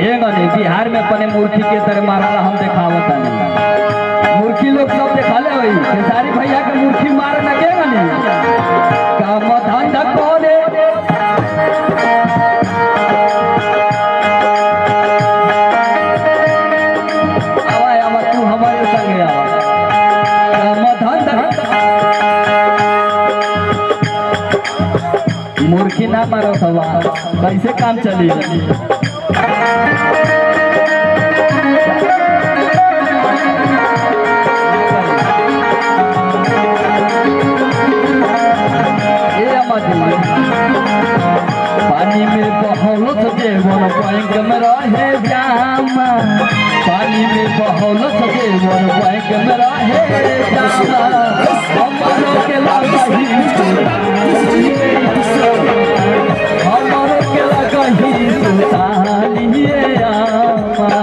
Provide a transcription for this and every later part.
ये गने बिहार में अपने मूर्ति के तरह मारा हम देखावत नहीं। मूर्ति लोग सब देखा ले वही खेसारी भैया के मूर्ति मार न के गने काम धंधा कोने आवा आवा तू हमारे संगे आवा काम धंधा मूर्ति ना मारो सवा कैसे काम चली। पानी में बहौलत जेवन बैंक में रहे जामा पानी में बहौलत जेवन बैंक में रहे जामा हमारो के लगही हमारो के लगही सुतानिए आमा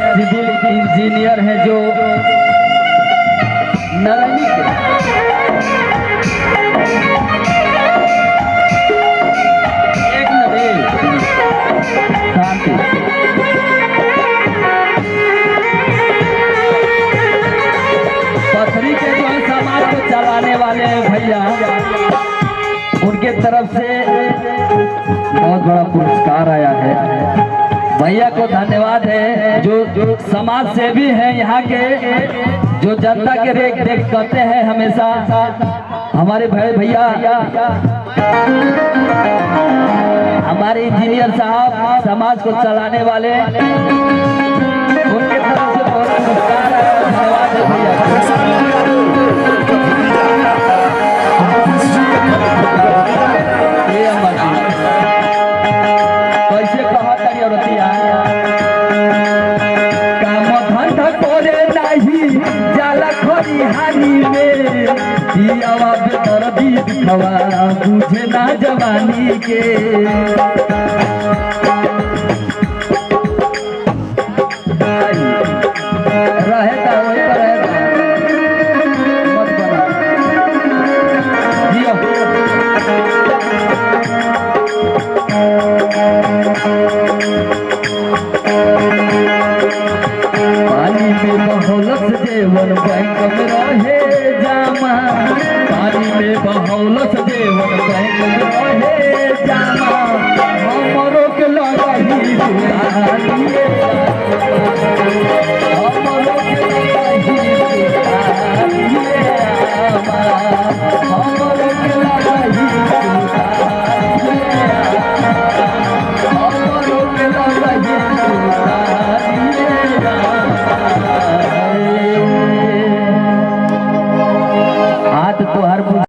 इंजीनियर है जो नारायणी के एक नवे शांति पथरी के जो समाज को चलाने वाले भैया उनके तरफ से बहुत बड़ा पुरस्कार आया है। भैया को धन्यवाद है जो समाज सेवी है यहाँ के जो जनता के रेख देख करते हैं हमेशा हमारे भैया हमारे इंजीनियर साहब समाज को चलाने वाले उनके तरफ से बहुत पुरस्कार है। धन्यवाद है भैया। कैसे कहा तरी औरतिया काम धंधा करे नहीं जाला खरी हानि में दियावा बेदर्दी दिखवा बुझे ना जवानी के रहेगा वही पर रहेगा मत बना जियो पानी में बहौलत जेवन बैंक में रहे जामा पानी में बहौलत